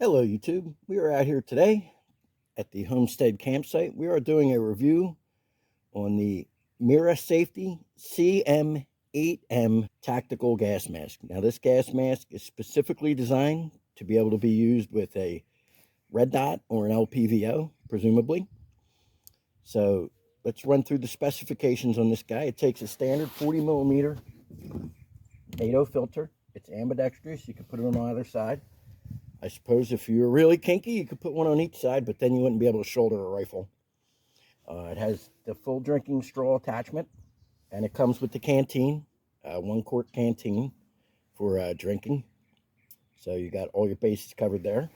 Hello YouTube, we are out here today at the Homestead campsite. We are doing a review on the Mira CM-8M tactical gas mask. Now this gas mask is specifically designed to be able to be used with a red dot or an LPVO, presumably. So let's run through the specifications on this guy. It takes a standard 40mm 8.0 filter. It's ambidextrous, you can put it on either side. I suppose if you're really kinky, you could put one on each side, but then you wouldn't be able to shoulder a rifle. It has the full drinking straw attachment, and it comes with the canteen, 1-quart canteen for drinking. So you got all your bases covered there.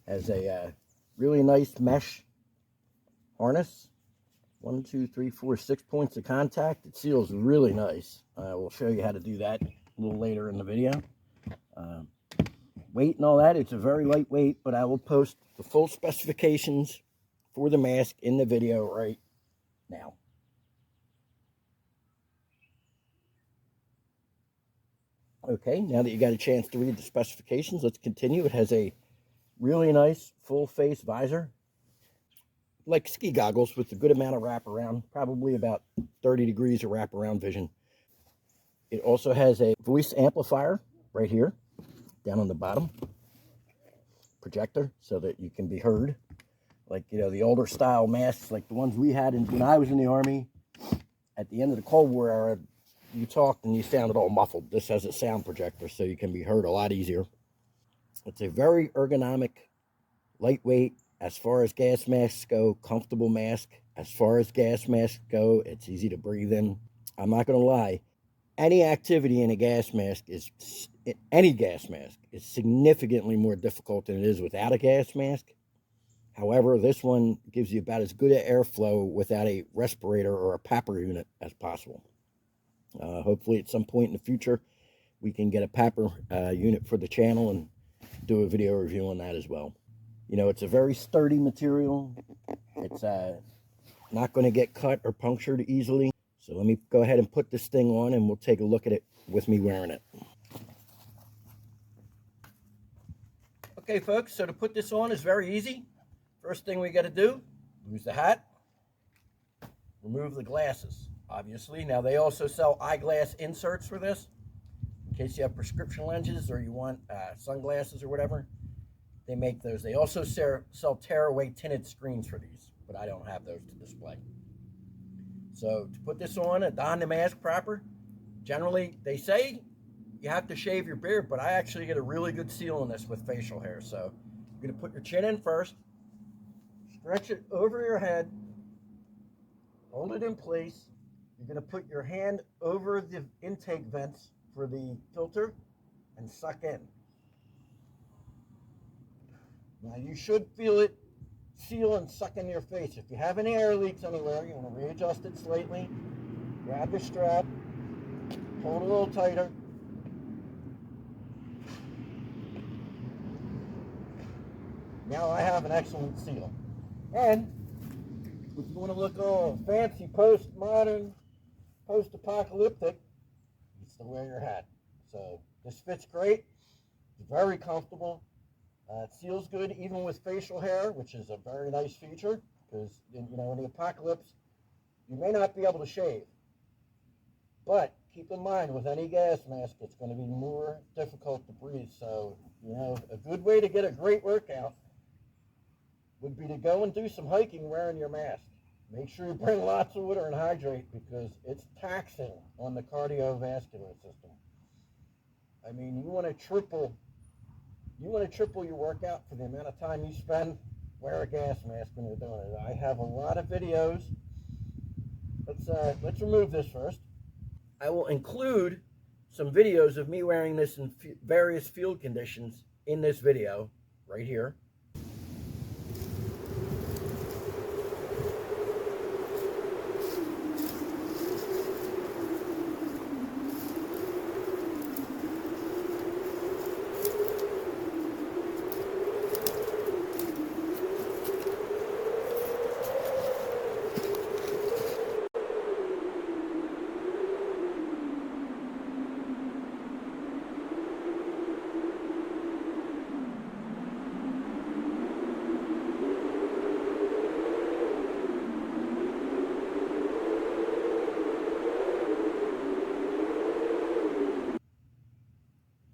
Has a really nice mesh harness. 1, 2, 3, 4, 6 points of contact. It seals really nice. We'll show you how to do that a little later in the video. Weight and all that, it's a very lightweight, but I will post the full specifications for the mask in the video right now. Okay, now that you got a chance to read the specifications, let's continue. It has a really nice full face visor, like ski goggles with a good amount of wraparound, probably about 30 degrees of wraparound vision. It also has a voice amplifier right here, down on the bottom, projector, so that you can be heard. Like, you know, the older style masks, like the ones we had when I was in the Army, at the end of the Cold War era, you talked and you sounded all muffled. This has a sound projector, so you can be heard a lot easier. It's a very ergonomic, lightweight, as far as gas masks go, comfortable mask. As far as gas masks go, it's easy to breathe in. I'm not going to lie. Any activity in a gas mask is significantly more difficult than it is without a gas mask. However, this one gives you about as good an airflow without a respirator or a PAPR unit as possible. Hopefully at some point in the future, we can get a PAPR unit for the channel and do a video review on that as well. You know, it's a very sturdy material. It's not going to get cut or punctured easily. So let me go ahead and put this thing on and we'll take a look at it with me wearing it. Okay, folks, so to put this on is very easy. First thing we got to do, lose the hat, remove the glasses, obviously. Now, they also sell eyeglass inserts for this, in case you have prescription lenses or you want sunglasses or whatever. They make those. They also sell tearaway tinted screens for these, but I don't have those to display. So to put this on and don the mask proper, generally they say you have to shave your beard, but I actually get a really good seal on this with facial hair. So you're going to put your chin in first, stretch it over your head, hold it in place. You're going to put your hand over the intake vents for the filter and suck in. Now you should feel it seal and suck in your face. If you have any air leaks anywhere, you want to readjust it slightly. Grab your strap, hold it a little tighter. Now I have an excellent seal. And if you want to look all fancy, post-modern, post-apocalyptic, you still wear your hat. So this fits great. It's very comfortable. It seals good even with facial hair, which is a very nice feature because, you know, in the apocalypse, you may not be able to shave. But keep in mind, with any gas mask, it's going to be more difficult to breathe. So, you know, a good way to get a great workout would be to go and do some hiking wearing your mask. Make sure you bring lots of water and hydrate because it's taxing on the cardiovascular system. I mean, you want to triple your workout for the amount of time you spend. Wear a gas mask when you're doing it. I have a lot of videos. Let's remove this first. I will include some videos of me wearing this in various field conditions in this video right here.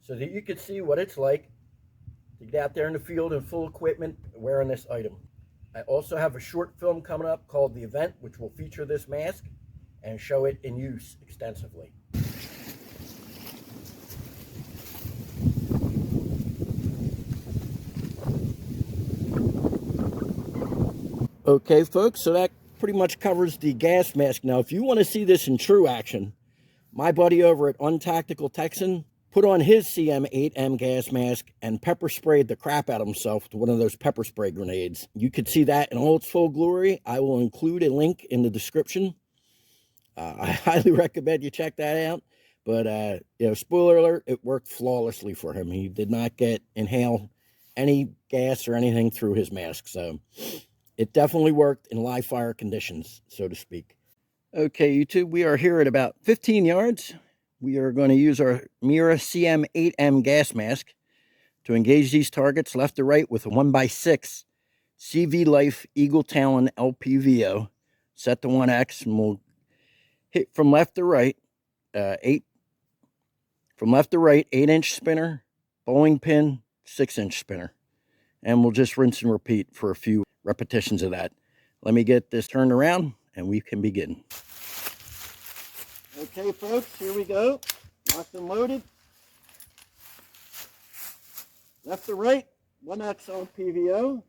so that you can see what it's like to get out there in the field in full equipment wearing this item. I also have a short film coming up called The Event, which will feature this mask and show it in use extensively. Okay, folks, so that pretty much covers the gas mask. Now, if you want to see this in true action, my buddy over at UNTACTICAL TEXAN'S put on his CM-8M gas mask and pepper sprayed the crap out of himself with one of those pepper spray grenades. You could see that in all its full glory. I will include a link in the description. I highly recommend you check that out. But, you know, spoiler alert, it worked flawlessly for him. He did not inhale any gas or anything through his mask. So it definitely worked in live fire conditions, so to speak. Okay, YouTube, we are here at about 15 yards. We are going to use our Mira CM-8M gas mask to engage these targets left to right with a 1x6 CV Life Eagle Talon LPVO set to 1X, and we'll hit from left to right, 8-inch spinner, bowling pin, 6-inch spinner. And we'll just rinse and repeat for a few repetitions of that. Let me get this turned around and we can begin. Okay, folks, here we go. Locked and loaded. Left to right, 1X on PVO.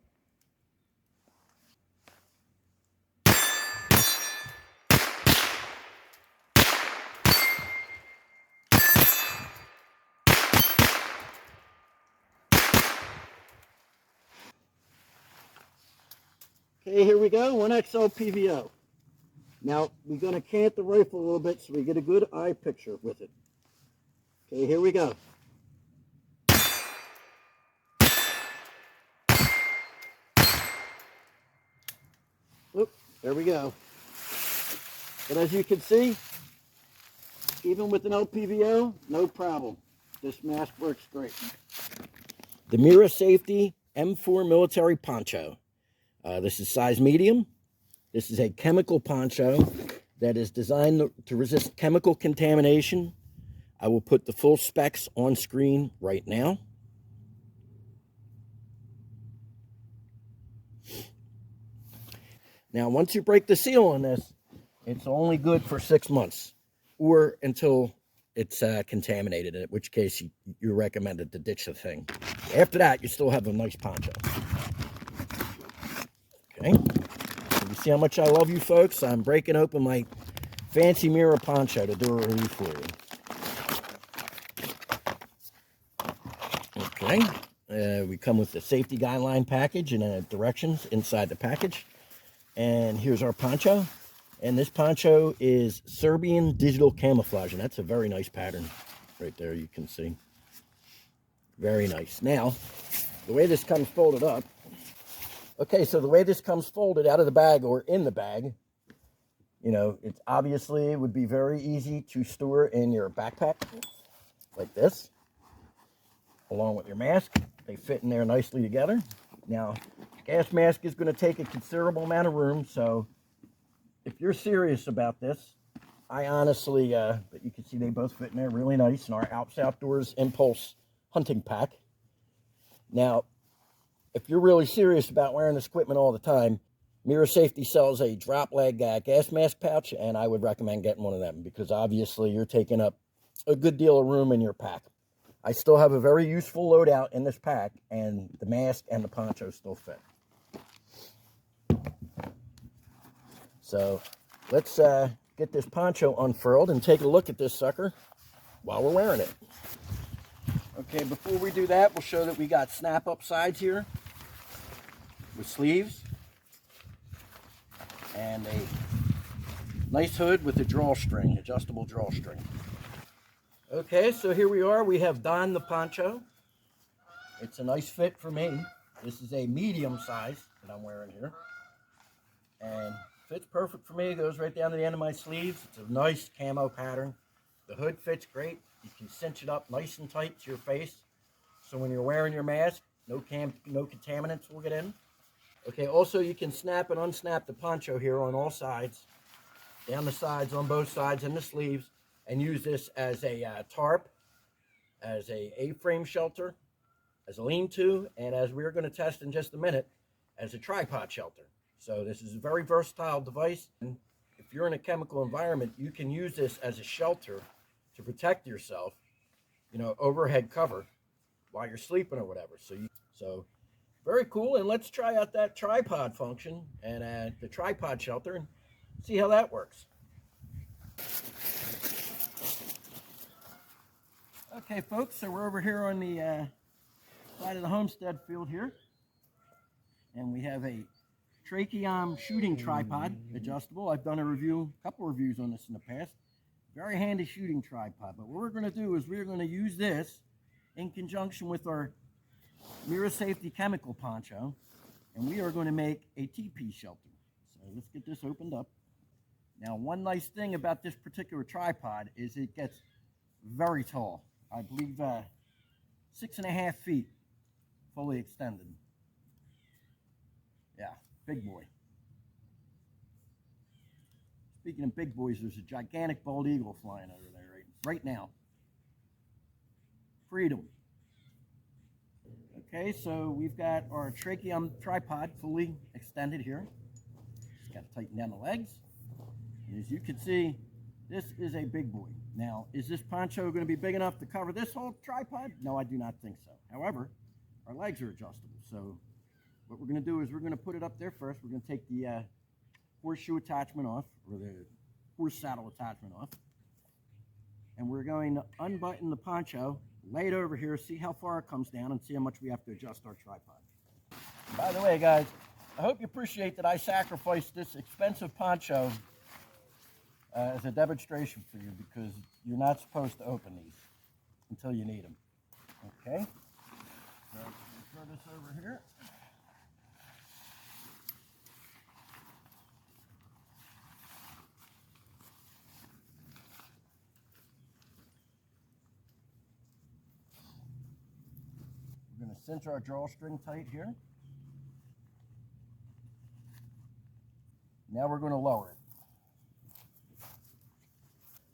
Okay, here we go, 1XL PVO. Now, we're going to cant the rifle a little bit so we get a good eye picture with it. Okay, here we go. Oop, there we go. But as you can see, even with an LPVO, no problem. This mask works great. The Mira Safety M4 Military Poncho. This is size medium. This is a chemical poncho that is designed to resist chemical contamination. I will put the full specs on screen right now. Now, once you break the seal on this, it's only good for 6 months or until it's contaminated, in which case you're recommended to ditch the thing. After that, you still have a nice poncho. Okay. You see how much I love you folks? I'm breaking open my fancy Mira poncho to do a review for you. Okay. We come with the safety guideline package and directions inside the package. And here's our poncho. And this poncho is Serbian digital camouflage. And that's a very nice pattern right there, you can see. Very nice. Now, the way this comes folded up. Okay, so the way this comes folded out of the bag or in the bag, you know, it's obviously it would be very easy to store in your backpack like this, along with your mask. They fit in there nicely together. Now, gas mask is going to take a considerable amount of room, so if you're serious about this, I honestly, but you can see they both fit in there really nice in our Alps Outdoors Impulse hunting pack. Now, if you're really serious about wearing this equipment all the time, Mira Safety sells a drop leg gas mask pouch, and I would recommend getting one of them because obviously you're taking up a good deal of room in your pack. I still have a very useful loadout in this pack, and the mask and the poncho still fit. So let's get this poncho unfurled and take a look at this sucker while we're wearing it. Okay, before we do that, we'll show that we got snap-up sides here with sleeves and a nice hood with a drawstring, adjustable drawstring. Okay, so here we are. We have donned the poncho. It's a nice fit for me. This is a medium size that I'm wearing here. And fits perfect for me. It goes right down to the end of my sleeves. It's a nice camo pattern. The hood fits great. You can cinch it up nice and tight to your face. So when you're wearing your mask, no contaminants will get in. Okay, also you can snap and unsnap the poncho here on all sides. Down the sides, on both sides, and the sleeves. And use this as a tarp as a A-frame shelter, as a lean-to, and as we're going to test in just a minute, as a tripod shelter. So this is a very versatile device. And if you're in a chemical environment, you can use this as a shelter to protect yourself, overhead cover while you're sleeping or whatever. So very cool. And let's try out that tripod function and the tripod shelter and see how that works. Okay, folks, so we're over here on the side of the homestead field here, and we have a Trakiom shooting tripod, adjustable. I've done a couple reviews on this in the past. Very handy shooting tripod. But what we're going to do is we're going to use this in conjunction with our Mira Safety chemical poncho, and we are going to make a teepee shelter. So let's get this opened up. Now, one nice thing about this particular tripod is it gets very tall. I believe 6.5 feet fully extended. Yeah, big boy. Speaking of big boys, there's a gigantic bald eagle flying over there right now. Freedom. Okay, so we've got our Trakiom tripod fully extended here. Just got to tighten down the legs. And as you can see, this is a big boy. Now, is this poncho going to be big enough to cover this whole tripod? No, I do not think so. However, our legs are adjustable. So what we're going to do is we're going to put it up there first. We're going to take the horseshoe attachment off, or the horse saddle attachment off. And we're going to unbutton the poncho, lay it over here, see how far it comes down, and see how much we have to adjust our tripod. By the way, guys, I hope you appreciate that I sacrificed this expensive poncho as a demonstration for you, because you're not supposed to open these until you need them. Okay? So throw this over here. We're going to cinch our drawstring tight here. Now we're going to lower it.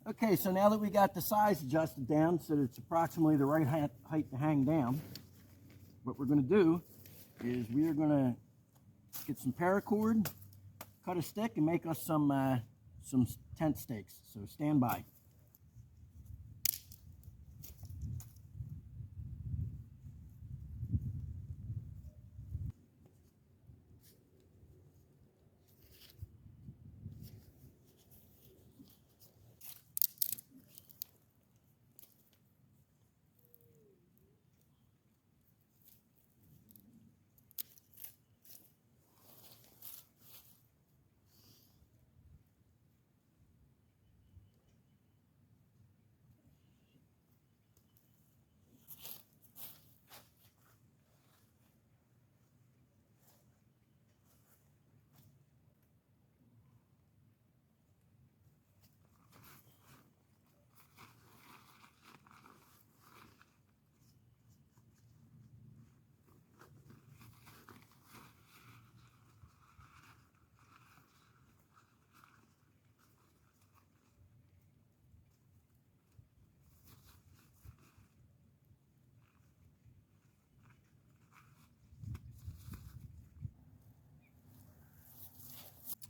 Okay, so now that we got the size adjusted down so that it's approximately the right height to hang down, what we're going to do is we are going to get some paracord, cut a stick, and make us some tent stakes. So stand by.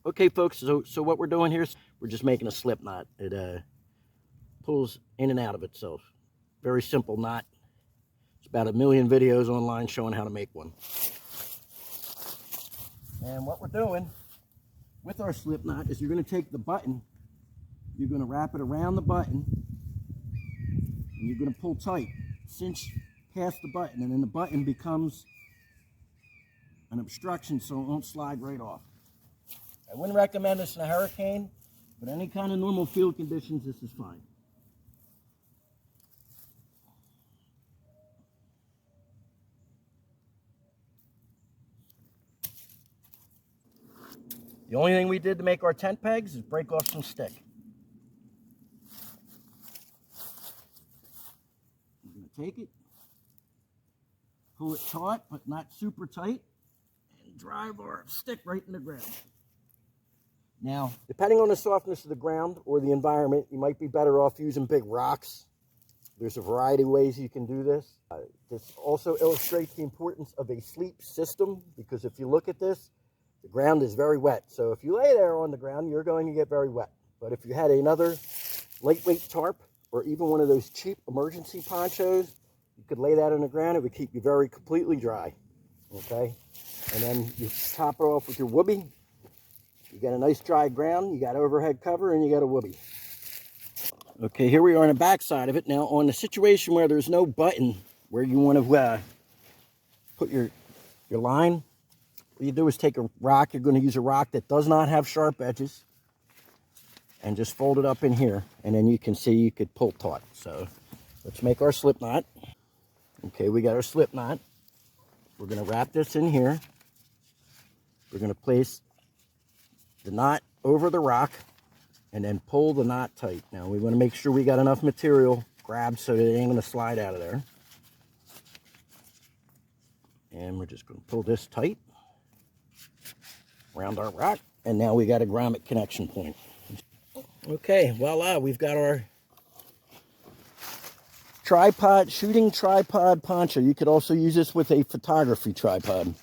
Okay, folks, so what we're doing here is we're just making a slip knot. It pulls in and out of itself. Very simple knot. There's about 1 million videos online showing how to make one. And what we're doing with our slip knot is you're going to take the button, you're going to wrap it around the button, and you're going to pull tight, cinch past the button, and then the button becomes an obstruction so it won't slide right off. I wouldn't recommend this in a hurricane, but any kind of normal field conditions, this is fine. The only thing we did to make our tent pegs is break off some stick. We're going to take it, pull it taut, but not super tight, and drive our stick right in the ground. Now, depending on the softness of the ground or the environment, you might be better off using big rocks There's a variety of ways you can do this. This also illustrates the importance of a sleep system, because if you look at this, the ground is very wet. So if you lay there on the ground, you're going to get very wet. But if you had another lightweight tarp, or even one of those cheap emergency ponchos, you could lay that on the ground. It would keep you very completely dry. Okay? And then you top it off with your whoopee. You got a nice dry ground, you got overhead cover, and you got a whoopee. Okay, here we are on the back side of it. Now, on the situation where there's no button where you want to put your line, what you do is take a rock. You're going to use a rock that does not have sharp edges, and just fold it up in here, and then you can see you could pull taut. So let's make our slip knot. Okay, we got our slip knot. We're going to wrap this in here. We're going to place the knot over the rock and then pull the knot tight. Now we want to make sure we got enough material grabbed so that it ain't going to slide out of there. And we're just going to pull this tight around our rock, and now we got a grommet connection point. Okay, voila, we've got our tripod, shooting tripod poncho. You could also use this with a photography tripod.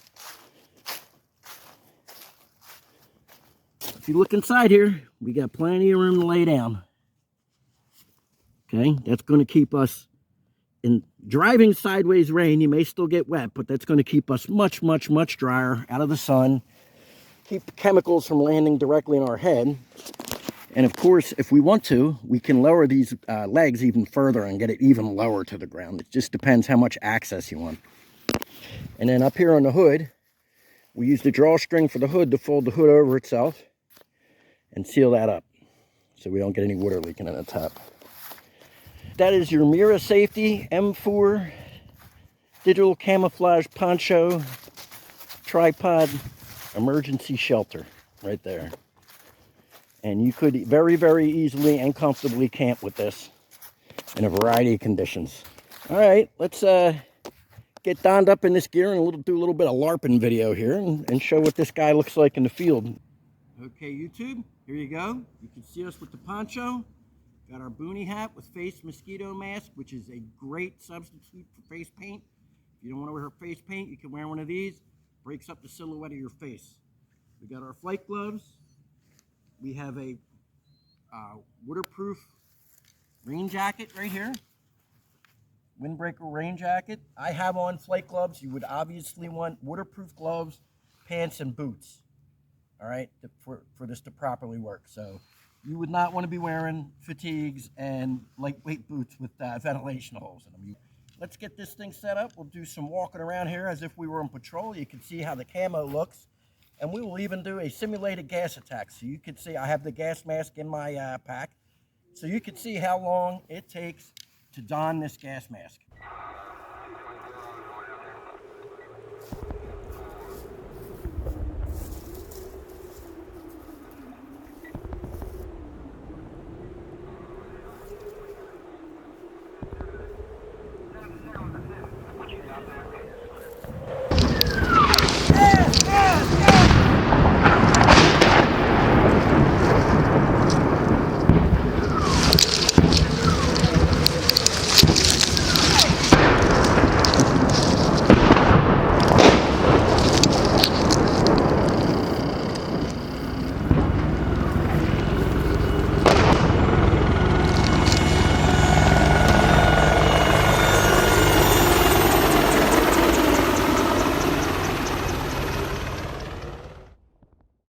If you look inside here, we got plenty of room to lay down. Okay, that's going to keep us in driving sideways rain. You may still get wet, but that's going to keep us much, much, much drier, out of the sun. Keep chemicals from landing directly in our head. And of course, if we want to, we can lower these legs even further and get it even lower to the ground. It just depends how much access you want. And then up here on the hood, we use the drawstring for the hood to fold the hood over itself and seal that up so we don't get any water leaking in the top. That is your Mira Safety M4 digital camouflage poncho tripod emergency shelter right there. And you could very, very easily and comfortably camp with this in a variety of conditions. All right, let's get donned up in this gear and do a little bit of LARPing video here and show what this guy looks like in the field. Okay, YouTube, here you go. You can see us with the poncho. Got our boonie hat with face mosquito mask, which is a great substitute for face paint. If you don't want to wear face paint, you can wear one of these. Breaks up the silhouette of your face. We got our flight gloves. We have a waterproof rain jacket right here. Windbreaker rain jacket. I have on flight gloves. You would obviously want waterproof gloves, pants, and boots. All right, for this to properly work. So you would not want to be wearing fatigues and lightweight boots with ventilation holes in them. Let's get this thing set up. We'll do some walking around here as if we were on patrol. You can see how the camo looks. And we will even do a simulated gas attack. So you can see I have the gas mask in my pack. So you can see how long it takes to don this gas mask.